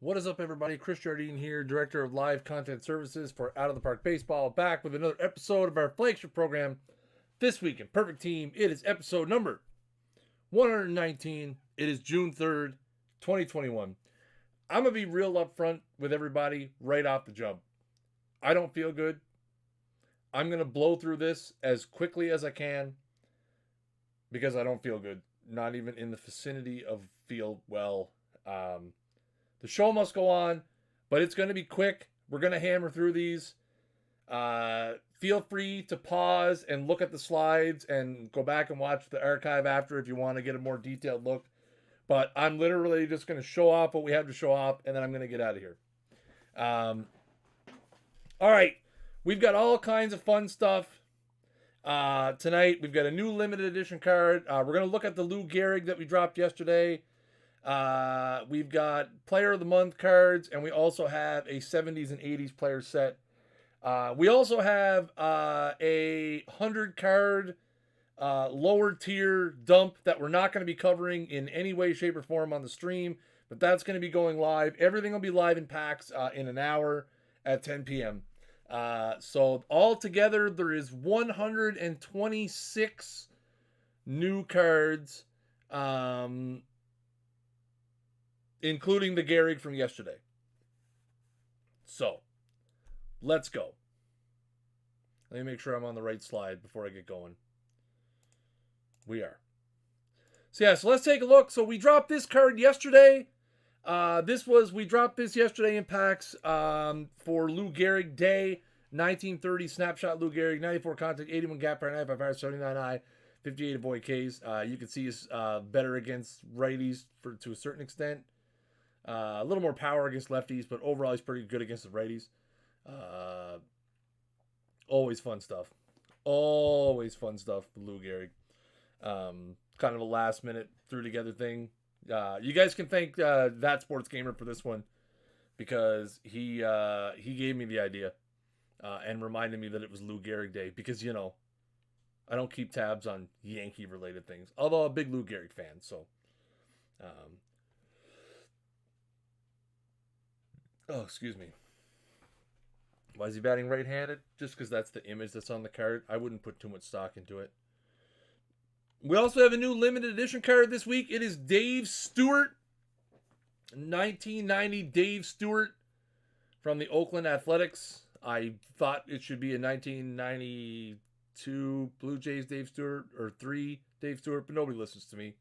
What is up, everybody? Chris Jardine here, Director of Live Content Services for Out of the Park Baseball, back with another episode of our flagship program, This Week in Perfect Team. It is episode number 119. It is June 3rd, 2021. I'm going to be real upfront with everybody right off the jump. I don't feel good. I'm going to blow through this as quickly as I can because I don't feel good. Not even in the vicinity of feel well. The show must go on, but it's going to be quick. We're going to hammer through these. Feel free to pause and look at the slides and go back and watch the archive after if you want to get a more detailed look. But I'm literally just going to show off what we have to show off, and then I'm going to get out of here. All right. We've got all kinds of fun stuff tonight. We've got a new limited edition card. We're going to look at the Lou Gehrig that we dropped yesterday. We've got Player of the Month cards, and we also have a 70s and 80s player set. We also have a 100 card lower tier dump that we're not going to be covering in any way, shape, or form on the stream, but that's going to be going live. Everything will be live in packs in an hour at 10 p.m. So altogether, there is 126 new cards, including the Gehrig from yesterday. So, let's go. Let me make sure I'm on the right slide before I get going. We are. So let's take a look. So we dropped this card yesterday. We dropped this yesterday in packs for Lou Gehrig Day, 1930 snapshot Lou Gehrig, 94 contact, 81 gap per 95 fire, 79 eye, 58 avoid Ks. You can see he's better against righties to a certain extent. A little more power against lefties, but overall he's pretty good against the righties. Always fun stuff. Always fun stuff with Lou Gehrig. Kind of a last minute threw together thing. You guys can thank That Sports Gamer for this one because he gave me the idea and reminded me that it was Lou Gehrig Day because, you know, I don't keep tabs on Yankee related things, although I'm a big Lou Gehrig fan. So, oh, excuse me. Why is he batting right-handed? Just because that's the image that's on the card. I wouldn't put too much stock into it. We also have a new limited edition card this week. It is Dave Stewart. 1990 Dave Stewart from the Oakland Athletics. I thought it should be a 1992 Blue Jays Dave Stewart or 3 Dave Stewart, but nobody listens to me.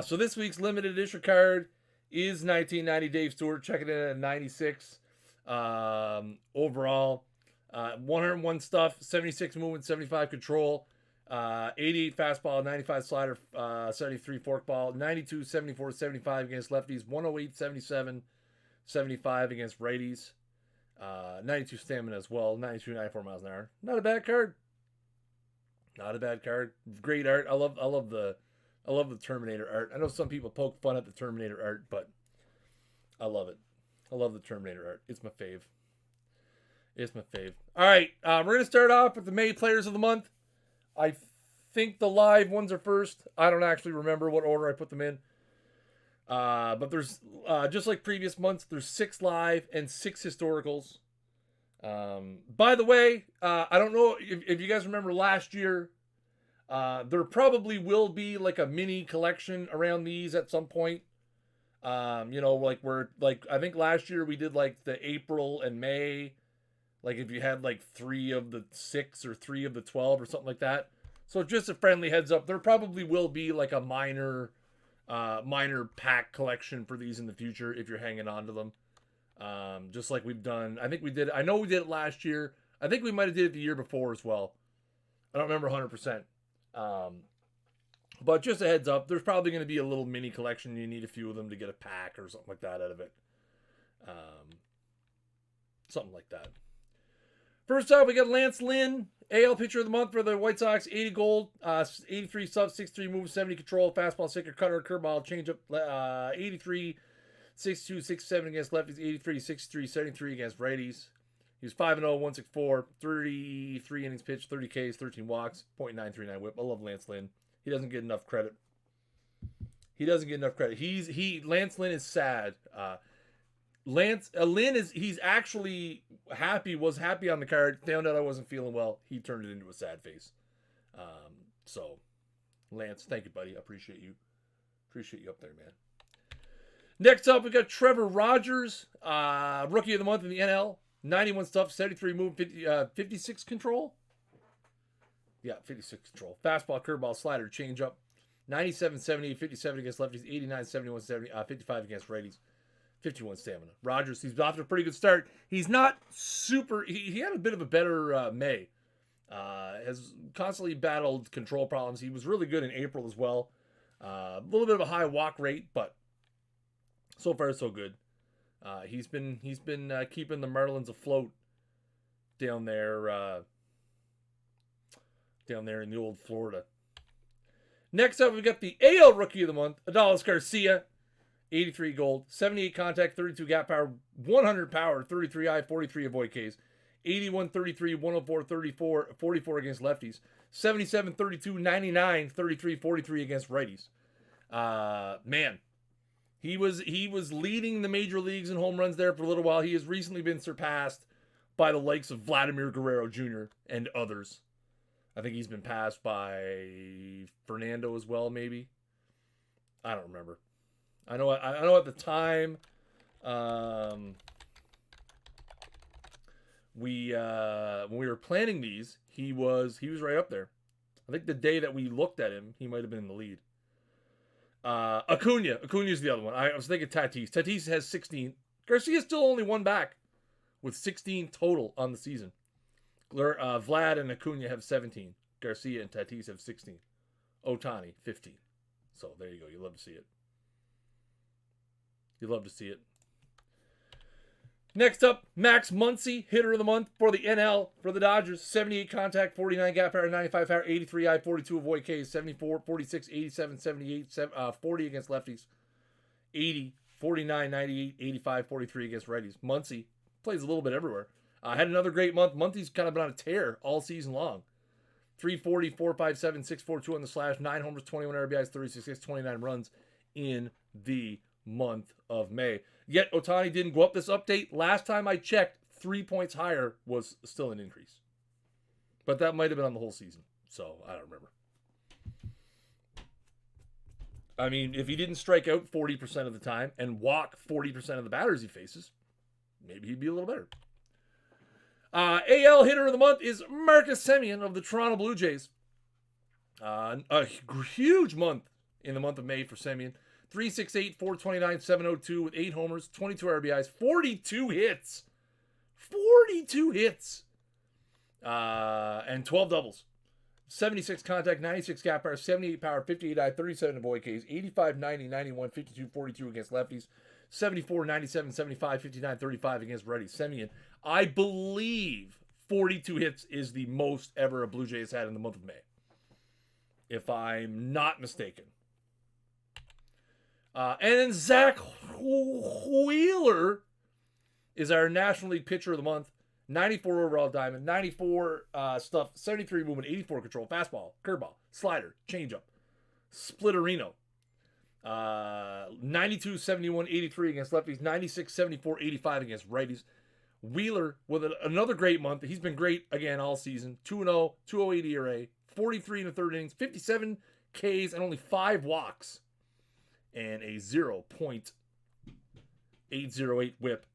So this week's limited edition card is 1990 Dave Stewart. Check it in at 96 overall. 101 stuff, 76 movement, 75 control, 88 fastball, 95 slider, 73 forkball, 92, 74, 75 against lefties, 108, 77, 75 against righties, 92 stamina as well, 92, 94 miles an hour. Not a bad card. Not a bad card. Great art. I love the Terminator art. I know some people poke fun at the Terminator art, but I love it. I love the Terminator art. It's my fave. It's my fave. All right, we're going to start off with the May Players of the Month. I think the live ones are first. I don't actually remember what order I put them in. But there's, just like previous months, there's 6 live and 6 historicals. By the way, I don't know if you guys remember last year, there probably will be like a mini collection around these at some point. You know, like I think last year we did like the April and May, like if you had like 3 of the 6 or 3 of the 12 or something like that. So just a friendly heads up, there probably will be like a minor pack collection for these in the future if you're hanging on to them. Just like we've done, I know we did it last year. I think we might have did it the year before as well. I don't remember 100%. But just a heads up, there's probably going to be a little mini collection. You need a few of them to get a pack or something like that out of it. Something like that. First up, we got Lance Lynn, AL Pitcher of the Month for the White Sox, 80 gold, 83 sub, 63 move, 70 control, fastball, sinker, cutter, curveball, changeup, 83, 62, 67 against lefties, 83, 63, 73 against righties. He was 5-0, 164, 33 innings pitched, 30 Ks, 13 walks, .939 whip. I love Lance Lynn. He doesn't get enough credit. Lance Lynn is sad. LYNN he's actually happy, was happy on the card. Found out I wasn't feeling well. He turned it into a sad face. So, Lance, thank you, buddy. I appreciate you. Appreciate you up there, man. Next up, we got TREVOR Rogers, Rookie of the Month in the NL. 91 stuff, 73 move, 56 control. Yeah, 56 control. Fastball, curveball, slider, changeup. 97, 78, 57 against lefties. 89, 71, 70, 55 against righties. 51 stamina. Rogers, he's off to a pretty good start. He's not super... He had a bit of a better May. Has constantly battled control problems. He was really good in April as well. A little bit of a high walk rate, but so far so good. He's been keeping the Marlins afloat down there in the old Florida. Next up, we got the AL Rookie of the Month, ADOLIS GARCIA, 83 gold, 78 contact, 32 gap power, 100 power, 33 eye, 43 avoid Ks, 81, 33, 104, 34, 44 against lefties, 77, 32, 99, 33, 43 against righties. Man, he was leading the major leagues in home runs there for a little while. He has recently been surpassed by the likes of Vladimir Guerrero Jr. and others. I think he's been passed by Fernando as well, maybe. I don't remember. I know at the time when we were planning these, he was right up there. I think the day that we looked at him, he might have been in the lead. Acuna's the other one. I was thinking Tatis. Tatis has 16. Garcia's still only one back with 16 total on the season. Vlad and Acuna have 17. Garcia and Tatis have 16. Ohtani, 15. So there you go. You love to see it. You love to see it. Next up, Max Muncy, hitter of the month for the NL for the Dodgers. 78 contact, 49 gap power, 95 power, 83 eye, 42 avoid Ks, 74, 46, 87, 78, 40 against lefties. 80, 49, 98, 85, 43 against righties. Muncy plays a little bit everywhere. Had another great month. Muncy's kind of been on a tear all season long. 340, 457, 642 on the slash, 9 homers, 21 RBIs, 36 hits, 29 runs in the month of May. Yet Ohtani didn't go up this update. Last time I checked, 3 points higher was still an increase. But that might have been on the whole season. So I don't remember. I mean, if he didn't strike out 40% of the time and walk 40% of the batters he faces, maybe he'd be a little better. AL hitter of the month is Marcus Semien of the Toronto Blue Jays. A huge month in the month of May for Semien. 368, 429, 702 with 8 homers, 22 RBIs, 42 hits. 42 hits. And 12 doubles. 76 contact, 96 gap power, 78 power, 58 eye, 37 avoid Ks, 85, 90, 91, 52, 42 against lefties, 74, 97, 75, 59, 35 against righties. Semien, I believe 42 hits is the most ever a Blue Jays had in the month of May, if I'm not mistaken. And then Zach Wheeler is our National League Pitcher of the Month. 94 overall diamond, 94 stuff, 73 movement, 84 control, fastball, curveball, slider, changeup, splitterino. 92, 71, 83 against lefties, 96, 74, 85 against righties. Wheeler with another great month. He's been great again all season. 2-0, 208 ERA, 43 in the third innings, 57 Ks, and only 5 walks. And a 0.808 whip.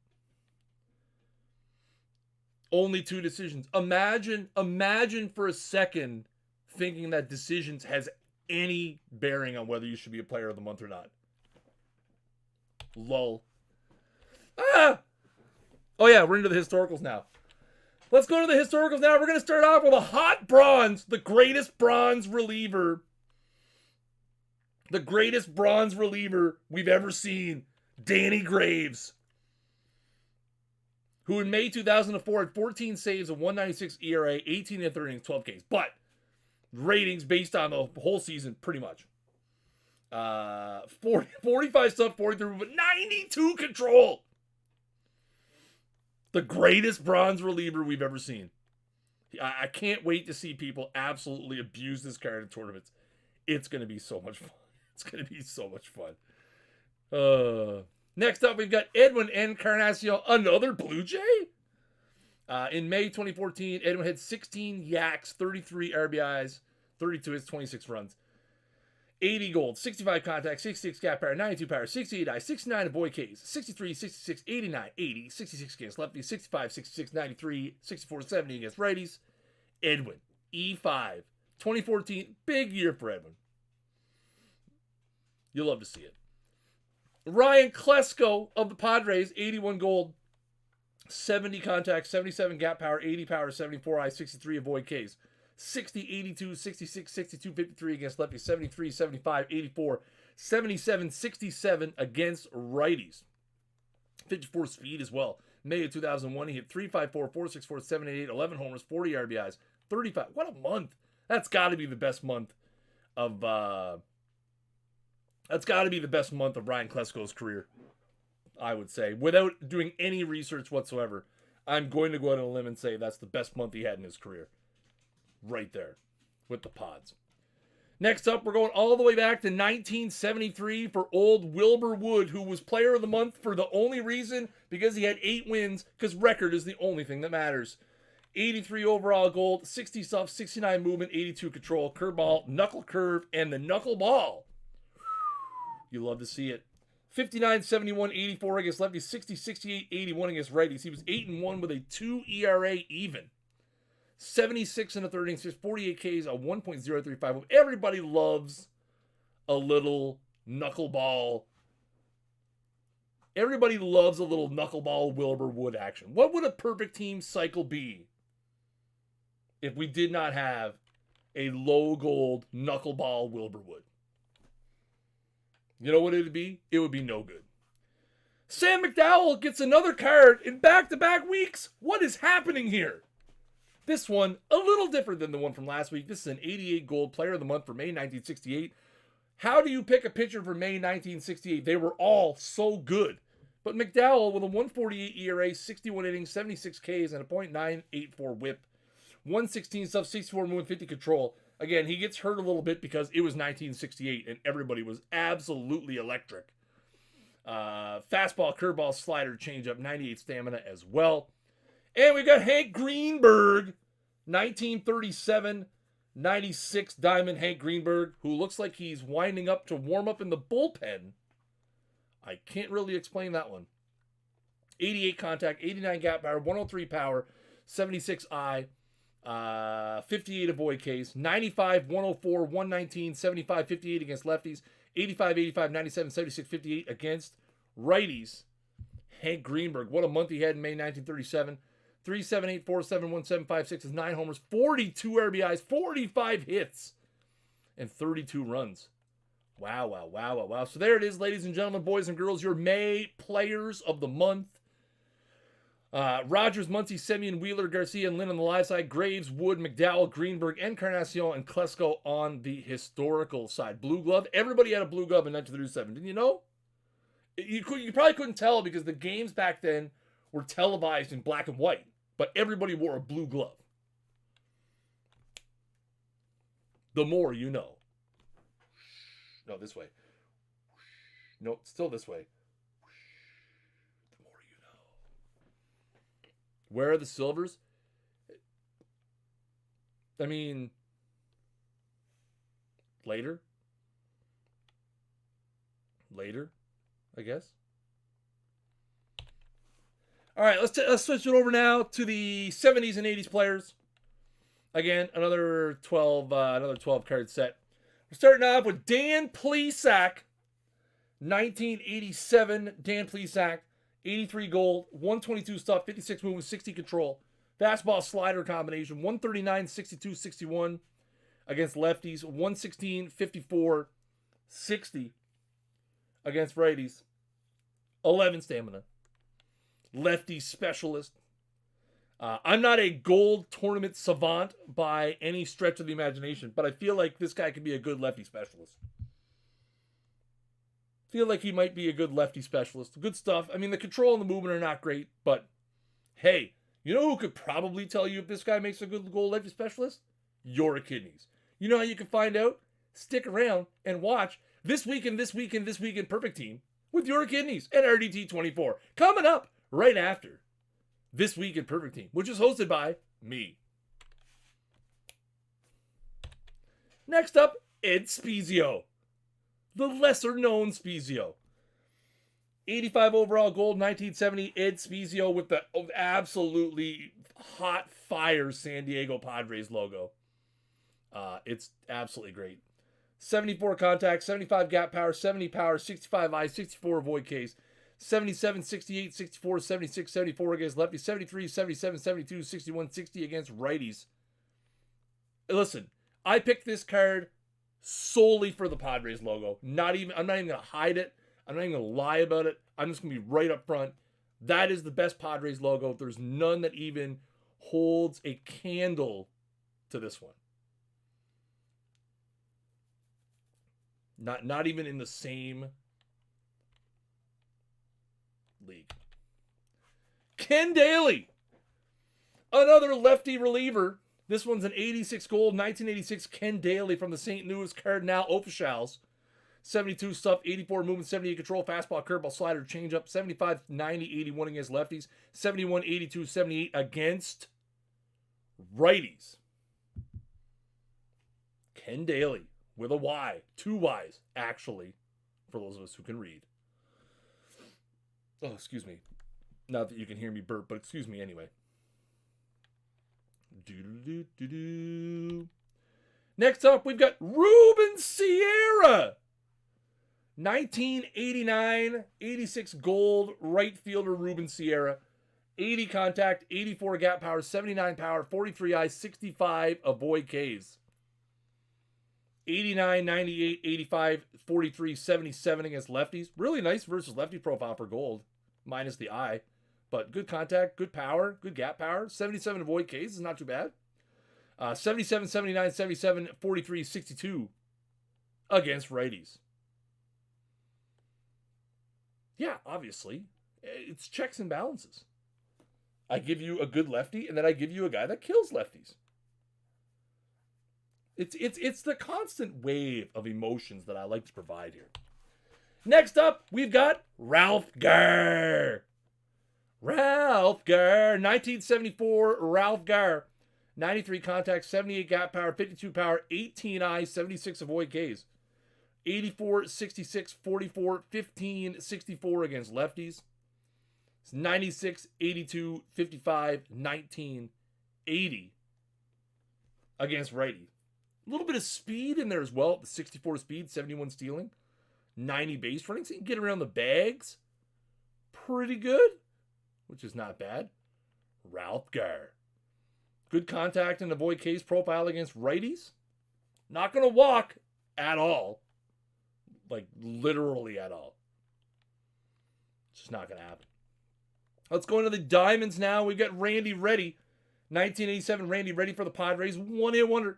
Only 2 decisions. Imagine for a second thinking that decisions has any bearing on whether you should be a player of the month or not. Lol. Oh yeah, we're into the historicals now. Let's go to the historicals now. We're going to start off with a hot bronze, the greatest bronze reliever. The greatest bronze reliever we've ever seen, Danny Graves, who in May 2004 had 14 saves, a 196 ERA, 18 in the third innings, 12 Ks. But ratings based on the whole season, pretty much. 45 stuff, 43, but 92 control. The greatest bronze reliever we've ever seen. I can't wait to see people absolutely abuse this card in tournaments. It's going to be so much fun. It's going to be so much fun. Next up, we've got EDWIN Encarnacion, another Blue Jay. In May 2014, EDWIN had 16 yaks, 33 RBIs, 32 hits, 26 runs. 80 gold, 65 contact, 66 gap power, 92 power, 68 I, 69 avoid Ks, 63, 66, 89, 80, 66 against lefties, 65, 66, 93, 64, 70 against righties. EDWIN, E5, 2014, big year for EDWIN. You'll love to see it. Ryan KLESKO of the Padres, 81 gold, 70 contact, 77 gap power, 80 power, 74 I, 63 avoid Ks. 60, 82, 66, 62, 53 against lefties, 73, 75, 84, 77, 67 against righties. 54 speed as well. May of 2001, he hit 354, 464, 788, 11 homers, 40 RBIs, 35. What a month. That's got to be the best month of Ryan KLESKO's career, I would say. Without doing any research whatsoever, I'm going to go out on a limb and say that's the best month he had in his career. Right there with the Pods. Next up, we're going all the way back to 1973 for old Wilbur Wood, who was player of the month for the only reason because he had 8 wins, because record is the only thing that matters. 83 overall gold, 60 stuff, 69 movement, 82 control, curveball, knuckle curve, and the knuckle ball. You love to see it. 59, 71, 84 against lefties, 60, 68, 81 against righties. He was 8-1 with a 2 ERA even. 76 in the third innings, 48 Ks, a 1.035. Everybody loves a little knuckleball. Everybody loves a little knuckleball Wilbur Wood action. What would a perfect team cycle be if we did not have a low gold knuckleball Wilbur Wood? You know what it would be? It would be no good. Sam McDowell gets another card in back-to-back weeks. What is happening here? This one, a little different than the one from last week. This is an 88 gold player of the month for May 1968. How do you pick a pitcher for May 1968? They were all so good. But McDowell with a 148 ERA, 61 innings, 76 Ks, and a .984 whip. 116 stuff, 64 movement, 50 control. Again, he gets hurt a little bit because it was 1968 and everybody was absolutely electric. Fastball, curveball, slider, changeup, 98 stamina as well. And we've got Hank Greenberg, 1937, 96 diamond Hank Greenberg, who looks like he's winding up to warm up in the bullpen. I can't really explain that one. 88 contact, 89 gap power, 103 power, 76 I, 58 avoid Ks, 95, 104, 119, 75, 58 against lefties, 85, 85, 97, 76, 58 against righties. Hank Greenberg, what a month he had in May 1937. 378, 471, 756 is 9 homers, 42 RBIs, 45 hits, and 32 runs. Wow, wow, wow, wow, wow. So there it is, ladies and gentlemen, boys and girls, your May players of the month. Rogers, MUNCY, SEMIEN, Wheeler, GARCIA, and LYNN on the live side. Graves, Wood, McDowell, Greenberg, Encarnacion, and KLESKO on the historical side. Blue glove. Everybody had a blue glove in 1937. Didn't you know? You probably couldn't tell because the games back then were televised in black and white. But everybody wore a blue glove. The more you know. No, this way. No, still this way. The more you know. Where are the silvers? I mean, later, I guess. All right, let's switch it over now to the 70s and 80s players. Again, another 12 card set. We're starting off with Dan PLESAC, 1987. Dan PLESAC, 83 gold, 122 stuff, 56 movement, 60 control. Fastball slider combination, 139, 62, 61 against lefties, 116, 54, 60 against righties, 11 stamina. Lefty specialist. I'm not a gold tournament savant by any stretch of the imagination, but I feel like this guy could be a good lefty specialist. Feel like he might be a good lefty specialist. Good stuff. I mean, the control and the movement are not great, but hey, you know who could probably tell you if this guy makes a good gold lefty specialist? Your kidneys. You know how you can find out? Stick around and watch This Week in Perfect Team with with your kidneys and RDT 24. Coming up right after This Week in Perfect Team, which is hosted by me. Next up, Ed SPIEZIO, the lesser known SPIEZIO. 85 overall gold, 1970 Ed SPIEZIO with the absolutely hot fire San Diego Padres logo. It's absolutely great. 74 contact, 75 gap power, 70 power, 65 eyes, 64 avoid case, 77, 68, 64, 76, 74 against lefties, 73, 77, 72, 61, 60 against righties. Listen, I picked this card solely for the Padres logo. I'm not even going to hide it. I'm not even going to lie about it. I'm just going to be right up front. That is the best Padres logo. There's none that even holds a candle to this one. Not even in the same league. Ken Dayley, another lefty reliever. This one's an 86 gold, 1986 Ken Dayley from the St. Louis Cardinal Officials. 72 stuff, 84 movement, 78 control, fastball, curveball, slider, changeup, 75, 90, 81 against lefties, 71, 82, 78 against righties. Ken Dayley with a Y, 2 Ys, actually, for those of us who can read. Oh, excuse me. Not that you can hear me burp, but excuse me anyway. Next up, we've got Ruben Sierra. 1989, 86 gold, right fielder Ruben Sierra. 80 contact, 84 gap power, 79 power, 43 eyes, 65 avoid Ks. 89, 98, 85, 43, 77 against lefties. Really nice versus lefty profile for gold, minus the eye. But good contact, good power, good gap power. 77 avoid Ks is not too bad. 77, 79, 77, 43, 62 against righties. Yeah, obviously. It's checks and balances. I give you a good lefty, and then I give you a guy that kills lefties. It's the constant wave of emotions that I like to provide here. Next up, we've got Ralph Garr. Ralph Garr, 1974 Ralph Garr. 93 contact, 78 gap power, 52 power, 18 eyes, 76 avoid Ks. 84, 66, 44, 15, 64 against lefties. 96, 82, 55, 19, 80 against righties. A little bit of speed in there as well. The 64 speed, 71 stealing, 90 base running. So you can get around the bags pretty good, which is not bad. Ralph Garr. Good contact and avoid case profile against righties. Not going to walk at all. Like, literally at all. It's just not going to happen. Let's go into the diamonds now. We've got Randy Reddy. 1987 Randy Reddy for the Padres. 1-hit wonder.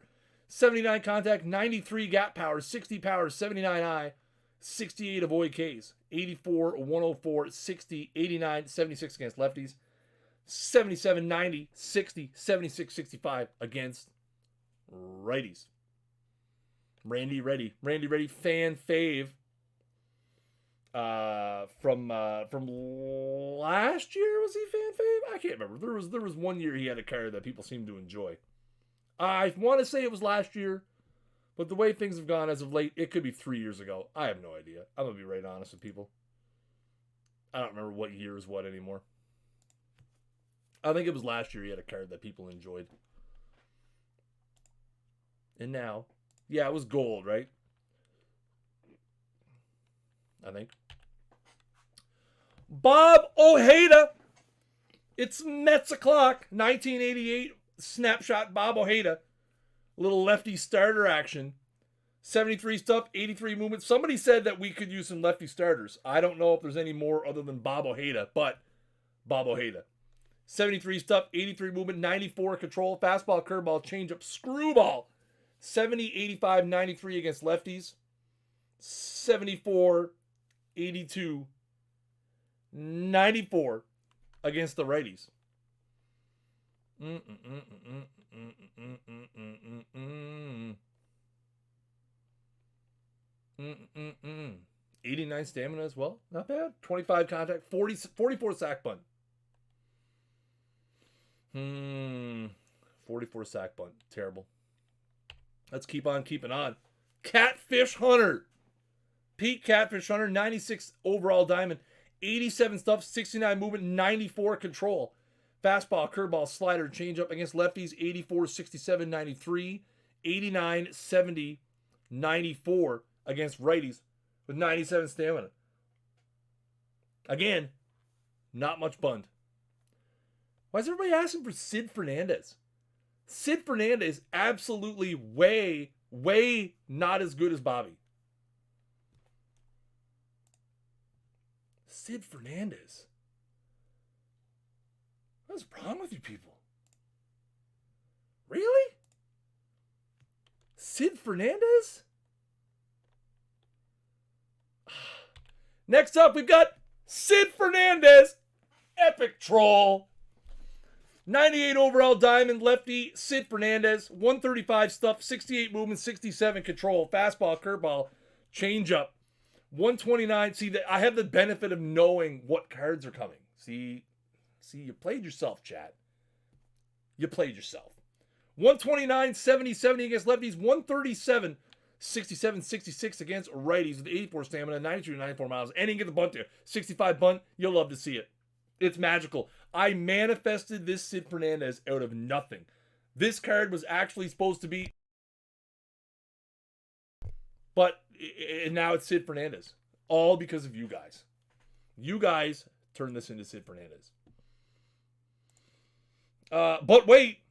79 contact, 93 gap power, 60 power, 79 eye, 68 avoid Ks, 84, 104, 60, 89, 76 against lefties, 77, 90, 60, 76, 65 against righties. Randy Reddy fan fave from last year. Was he fan fave? I can't remember. There was one year he had a card that people seemed to enjoy. I want to say it was last year, but the way things have gone as of late, it could be 3 years ago. I have no idea. I'm going to be right honest with people. I don't remember what year is what anymore. I think it was last year he had a card that people enjoyed. And now, yeah, it was gold, right? I think. Bob Ojeda. It's Mets o'clock. 1988 snapshot Bob Ojeda. Little lefty starter action. 73 stuff, 83 movement. Somebody said that we could use some lefty starters. I don't know if there's any more other than Bob Ojeda, but Bob Ojeda. 73 stuff, 83 movement, 94 control, fastball, curveball, changeup, screwball. 70, 85, 93 against lefties. 74, 82, 94 against the righties. 89 stamina as well. Not bad. 25 contact. 44 sack bunt. 44 sack bunt. Terrible. Let's keep on keeping on. Catfish Hunter. Pete Catfish Hunter. 96 overall diamond. 87 stuff. 69 movement. 94 control. Fastball, curveball, slider, changeup against lefties. 84, 67, 93. 89, 70, 94 against righties with 97 stamina. Again, not much bunt. Why is everybody asking for Sid Fernandez? Sid Fernandez absolutely way not as good as Bobby. Sid Fernandez. What's wrong with you people? Really? Sid Fernandez? Next up, we've got Sid Fernandez. Epic troll. 98 overall diamond lefty, Sid Fernandez. 135 stuff, 68 movement, 67 control. Fastball, curveball, changeup. 129. See, I have the benefit of knowing what cards are coming. See, you played yourself, chat. You played yourself. 129, 70, 70 against lefties. 137, 67, 66 against righties with 84 stamina, 92 to 94 miles. And he can get the bunt there. 65 bunt. You'll love to see it. It's magical. I manifested this Sid Fernandez out of nothing. This card was actually supposed to be... But now it's Sid Fernandez. All because of you guys. You guys turned this into Sid Fernandez. But wait.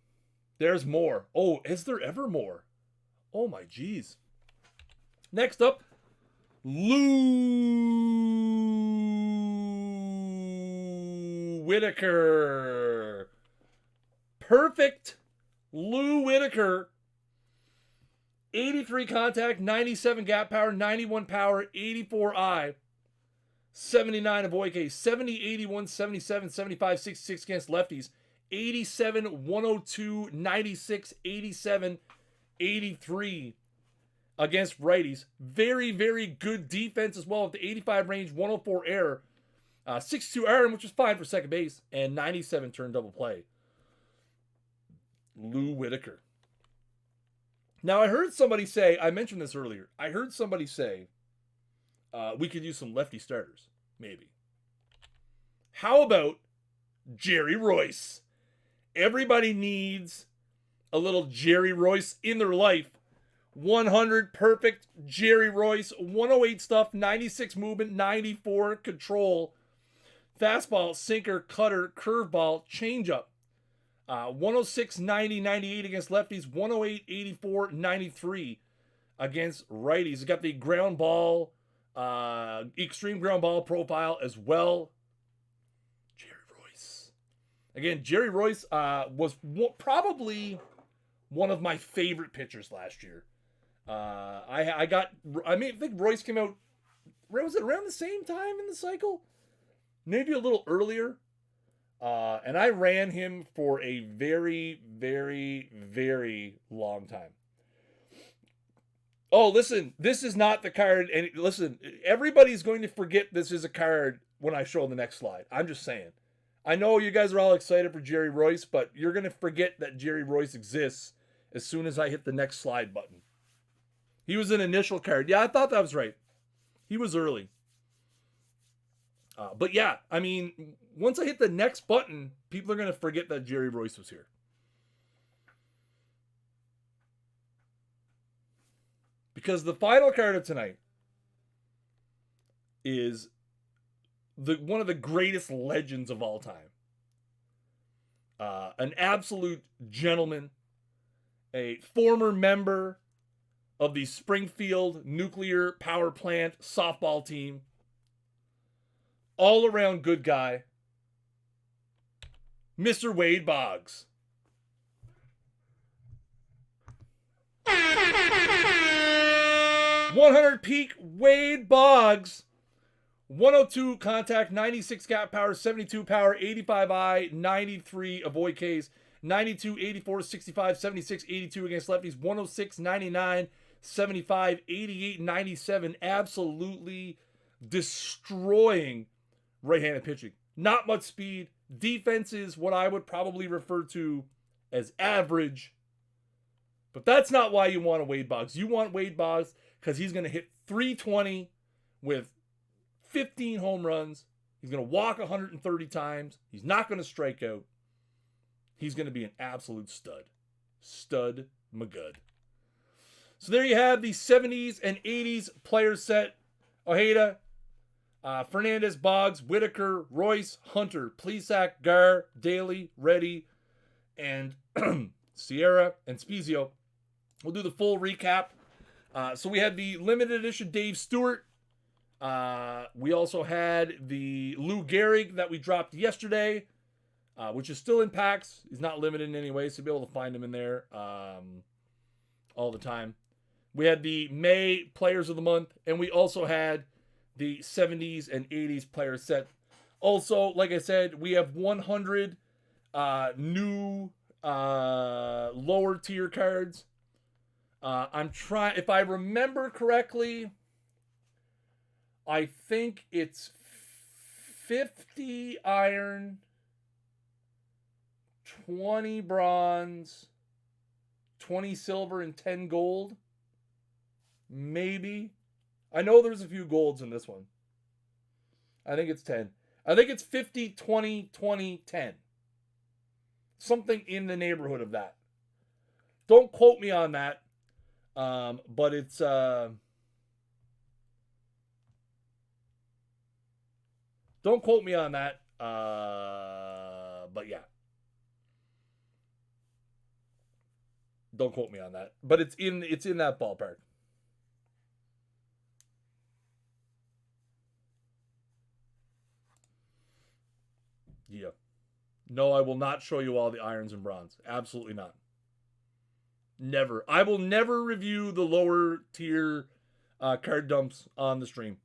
There's more. Oh, is there ever more? Oh my geez. Next up, Whitaker. Perfect Lou Whitaker. 83 contact, 97 gap power, 91 power, 84 eye, 79 avoid case, 70, 81, 77, 75, 66 against lefties, 87, 102, 96, 87, 83 against righties. Very, very good defense as well with the 85 range, 104 error, 62 iron, which was fine for second base, and 97 turn double play. Lou Whitaker. Now, I heard somebody say, I mentioned this earlier, I heard somebody say we could use some lefty starters, maybe. How about Jerry Royce? Everybody needs a little Jerry Royce in their life. 100 perfect Jerry Royce, 108 stuff, 96 movement, 94 control, fastball, sinker, cutter, curveball, changeup. 106, 90, 98 against lefties, 108, 84, 93 against righties. Got the ground ball, extreme ground ball profile as well. Jerry Royce. Think Jerry Royce was probably one of my favorite pitchers last year. I think Royce came out, was it around the same time in the cycle? Maybe a little earlier. And I ran him for a very, very, very long time. Oh, listen, this is not the card. And listen, everybody's going to forget this is a card when I show the next slide. I'm just saying. I know you guys are all excited for Jerry Royce, but you're going to forget that Jerry Royce exists as soon as I hit the next slide button. He was an initial card. Yeah, I thought that was right. He was early. But yeah, I mean, once I hit the next button, people are going to forget that Jerry Royce was here. Because the final card of tonight is one of the greatest legends of all time. An absolute gentleman, a former member of the Springfield Nuclear Power Plant softball team. All around good guy, Mr. Wade Boggs. 100 peak Wade Boggs. 102 contact, 96 gap power, 72 power, 85 eye, 93 avoid Ks, 92, 84, 65, 76, 82 against lefties, 106, 99, 75, 88, 97. Absolutely destroying right-handed pitching. Not much speed. Defense is what I would probably refer to as average. But that's not why you want a Wade Boggs. You want Wade Boggs because he's going to hit 320 with 15 home runs. He's going to walk 130 times. He's not going to strike out. He's going to be an absolute stud. Stud McGud. So there you have the 70s and 80s player set. Ojeda, Fernandez, Boggs, Whitaker, Royce, Hunter, Plesac, GARR, DAYLEY, Reddy, and Sierra and SPIEZIO. We'll do the full recap. So we had the limited edition Dave Stewart. We also had the Lou Gehrig that we dropped yesterday, which is still in packs. He's not limited in any way, so you'll be able to find him in there all the time. We had the May Players of the Month, and we also had the 70s and 80s player set. Also, like I said, we have 100 new lower tier cards. I'm trying, if I remember correctly, I think it's 50 iron, 20 bronze, 20 silver, and 10 gold. Maybe. I know there's a few golds in this one. I think it's 10. I think it's 50, 20, 20, 10. Something in the neighborhood of that. Don't quote me on that. But it's... don't quote me on that. But yeah. Don't quote me on that. But it's in that ballpark. Yeah. No, I will not show you all the irons and bronze. Absolutely not. Never. I will never review the lower tier card dumps on the stream.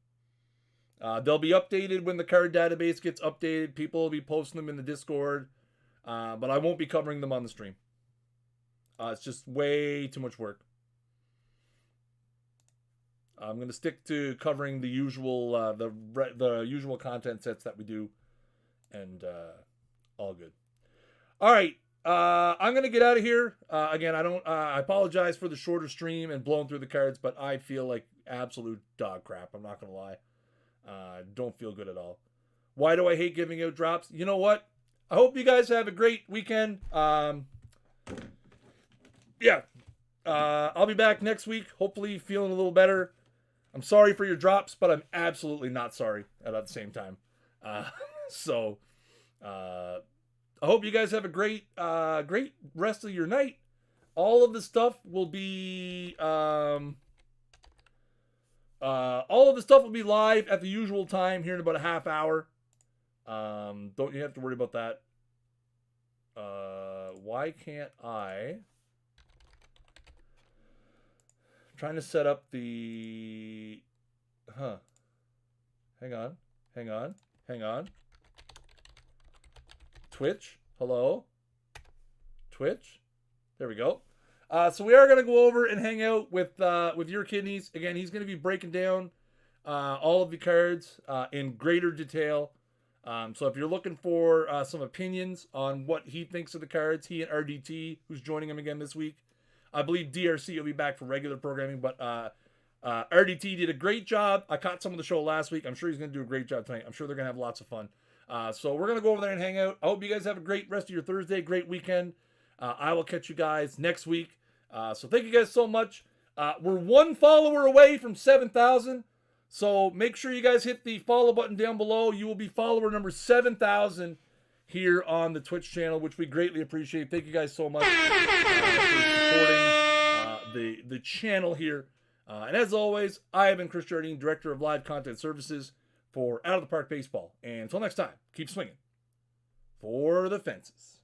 They'll be updated when the card database gets updated. People will be posting them in the Discord. But I won't be covering them on the stream. It's just way too much work. I'm going to stick to covering the usual the usual content sets that we do. And all good. All right. I'm going to get out of here. Again, I apologize for the shorter stream and blowing through the cards, but I feel like absolute dog crap. I'm not going to lie. Don't feel good at all. Why do I hate giving out drops? You know what? I hope you guys have a great weekend. Yeah. I'll be back next week. Hopefully feeling a little better. I'm sorry for your drops, but I'm absolutely not sorry at the same time. So, I hope you guys have a great rest of your night. All of the stuff will be, live at the usual time here in about a half hour. Don't you have to worry about that. Why can't I? I'm trying to set up the, hang on. Twitch, hello. Twitch, there we go. So we are going to go over and hang out with your kidneys. Again, he's going to be breaking down all of the cards in greater detail. So if you're looking for some opinions on what he thinks of the cards, he and RDT, who's joining him again this week. I believe DRC will be back for regular programming, but RDT did a great job. I caught some of the show last week. I'm sure he's going to do a great job tonight. I'm sure they're going to have lots of fun. So we're going to go over there and hang out. I hope you guys have a great rest of your Thursday, great weekend. I will catch you guys next week. So thank you guys so much. We're one follower away from 7,000. So make sure you guys hit the follow button down below. You will be follower number 7,000 here on the Twitch channel, which we greatly appreciate. Thank you guys so much for supporting the channel here. And as always, I have been Chris Jardine, Director of Live Content Services for Out of the Park Baseball. And until next time, keep swinging for the fences.